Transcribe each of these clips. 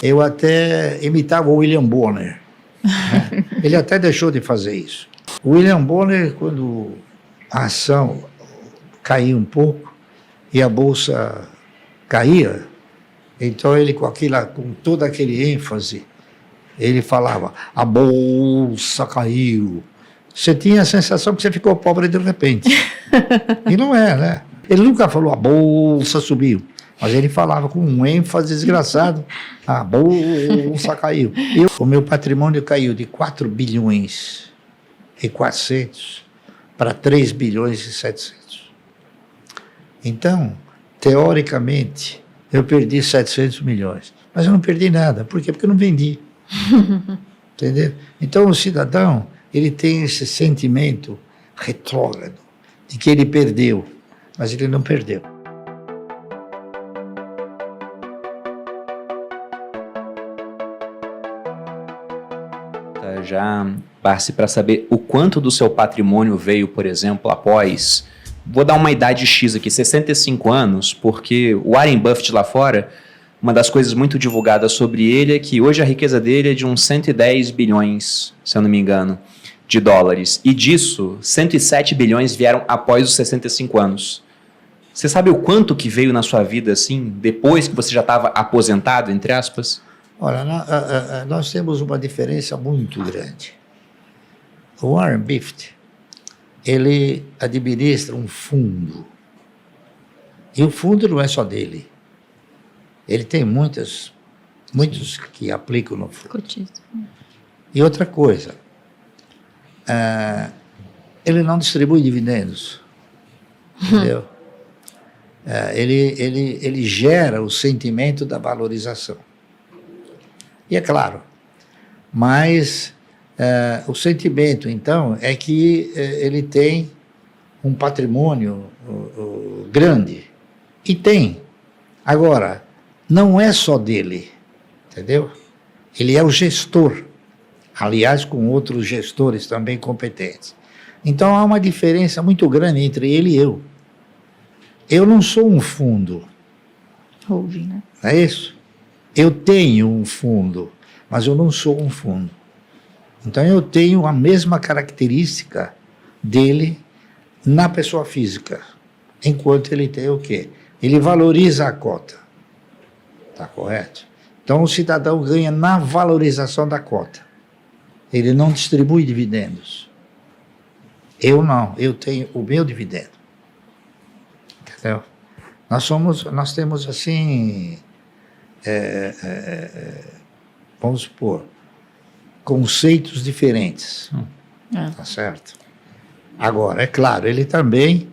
Eu até imitava o William Bonner, né? Ele até deixou de fazer isso. O William Bonner, quando a ação caía um pouco e a bolsa caía, então ele com todo aquele ênfase, ele falava, a bolsa caiu. Você tinha a sensação que você ficou pobre de repente. E não é, né? Ele nunca falou, a bolsa subiu. Mas ele falava com um ênfase desgraçado, a bolsa caiu. O meu patrimônio caiu de 4 bilhões e 400 para 3 bilhões e 700. Então, teoricamente, eu perdi 700 milhões. Mas eu não perdi nada. Por quê? Porque eu não vendi. Entendeu? Então, o cidadão, ele tem esse sentimento retrógrado de que ele perdeu, mas ele não perdeu. Já, Barsi, para saber o quanto do seu patrimônio veio, por exemplo, após, vou dar uma idade X aqui, 65 anos, porque o Warren Buffett lá fora, uma das coisas muito divulgadas sobre ele é que hoje a riqueza dele é de uns 110 bilhões, se eu não me engano, de dólares. E disso, 107 bilhões vieram após os 65 anos. Você sabe o quanto que veio na sua vida, assim, depois que você já estava aposentado, entre aspas? Olha, nós temos uma diferença muito grande. O Warren Buffett, ele administra um fundo. E o fundo não é só dele. Ele tem muitos que aplicam no fundo. E outra coisa, ele não distribui dividendos. Entendeu? Ele gera o sentimento da valorização. E é claro, mas o sentimento, então, é que ele tem um patrimônio grande. E tem. Agora, não é só dele, entendeu? Ele é o gestor, aliás, com outros gestores também competentes. Então, há uma diferença muito grande entre ele e eu. Eu não sou um fundo. Holding, né? Não é isso? Eu tenho um fundo, mas eu não sou um fundo. Então, eu tenho a mesma característica dele na pessoa física, enquanto ele tem o quê? Ele valoriza a cota. Está correto? Então, o cidadão ganha na valorização da cota. Ele não distribui dividendos. Eu não, eu tenho o meu dividendo. Entendeu? Nós temos assim... vamos supor, conceitos diferentes. Tá certo? Agora, é claro, ele também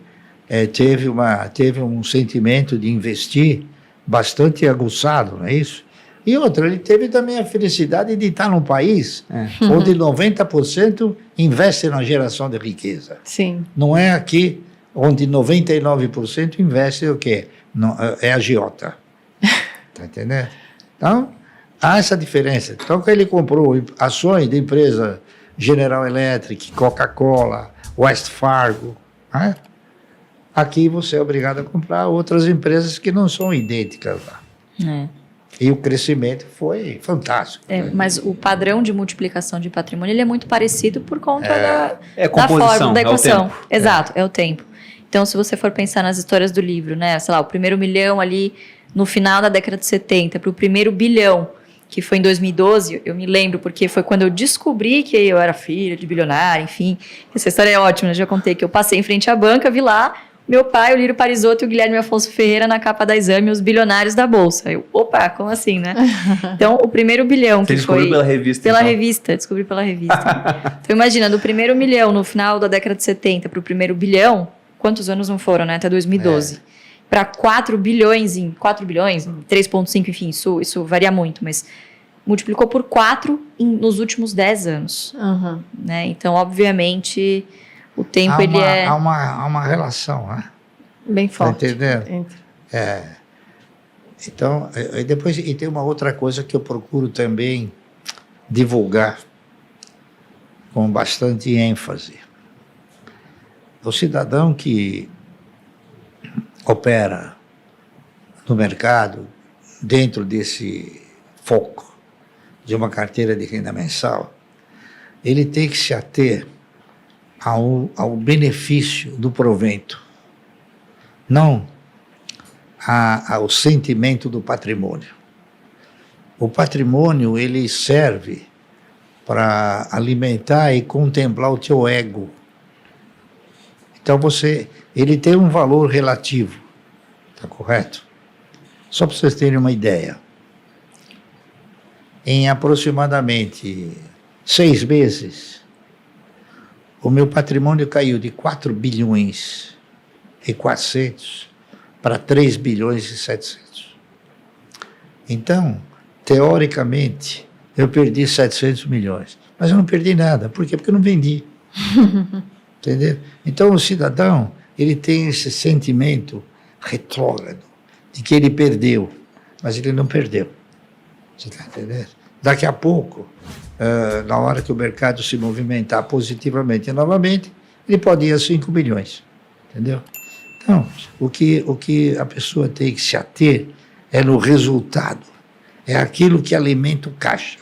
teve um sentimento de investir bastante aguçado, não é isso? E outra, ele teve também a felicidade de estar num país onde 90% investe na geração de riqueza. Sim. Não é aqui onde 99% investe o quê? Não, é agiota. Está entendendo? Então, há essa diferença. Então, quando ele comprou ações de empresa General Electric, Coca-Cola, West Fargo, né? Aqui você é obrigado a comprar outras empresas que não são idênticas lá. E o crescimento foi fantástico. Mas o padrão de multiplicação de patrimônio ele é muito parecido por conta da forma da equação. É o tempo. Exato, é o tempo. Então, se você for pensar nas histórias do livro, né, sei lá, o primeiro milhão ali no final da década de 70 para o primeiro bilhão, que foi em 2012, eu me lembro porque foi quando eu descobri que eu era filha de bilionário, enfim. Essa história é ótima, já contei que eu passei em frente à banca, vi lá meu pai, o Lírio Parisotto e o Guilherme Afonso Ferreira na capa da Exame, os bilionários da Bolsa. Eu, opa, como assim, né? Então, o primeiro bilhão Você que foi... descobriu pela revista, Pela então. revista, descobri pela revista. Então, imagina, do primeiro milhão no final da década de 70 para o primeiro bilhão, quantos anos não foram, né? Até 2012. Para 4 bilhões, 3,5, enfim, isso varia muito, mas multiplicou por 4 nos últimos 10 anos. Né? Então, obviamente... O tempo, há uma relação, né? Bem forte. Tá entendendo? Então, depois, e tem uma outra coisa que eu procuro também divulgar com bastante ênfase. O cidadão que opera no mercado, dentro desse foco de uma carteira de renda mensal, ele tem que se ater ao benefício do provento, não ao sentimento do patrimônio. O patrimônio, ele serve para alimentar e contemplar o teu ego. Então ele tem um valor relativo, tá correto? Só para vocês terem uma ideia, em aproximadamente 6 meses, o meu patrimônio caiu de 4 bilhões e 400 para 3 bilhões e 700. Então, teoricamente, eu perdi 700 milhões. Mas eu não perdi nada. Por quê? Porque eu não vendi. Entendeu? Então, o cidadão, ele tem esse sentimento retrógrado de que ele perdeu, mas ele não perdeu. Você está entendendo? Daqui a pouco, na hora que o mercado se movimentar positivamente novamente, ele pode ir a 5 bilhões. Entendeu? Então, o que a pessoa tem que se ater é no resultado. É aquilo que alimenta o caixa,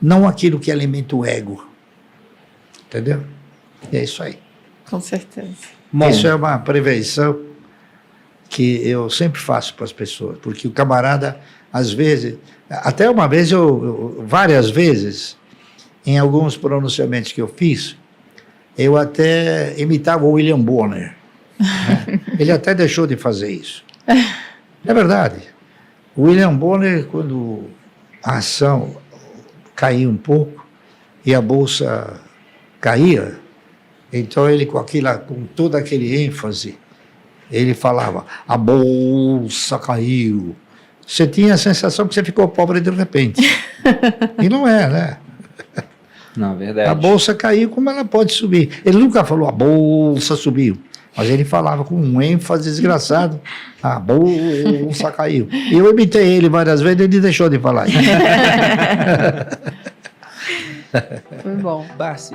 não aquilo que alimenta o ego. Entendeu? E é isso aí. Com certeza. Bom, Isso é uma prevenção que eu sempre faço para as pessoas, porque o camarada, às vezes, até uma vez, várias vezes, em alguns pronunciamentos que eu fiz, eu até imitava o William Bonner. Né? Ele até deixou de fazer isso. É verdade. O William Bonner, quando a ação caía um pouco e a bolsa caía, então ele com todo aquele ênfase, ele falava, a bolsa caiu. Você tinha a sensação que você ficou pobre de repente. E não é, né? não, verdade. A bolsa caiu, como ela pode subir? Ele nunca falou, a bolsa subiu. Mas ele falava com um ênfase desgraçado, a bolsa caiu. E eu imitei ele várias vezes e ele deixou de falar isso. Foi bom. Barsi,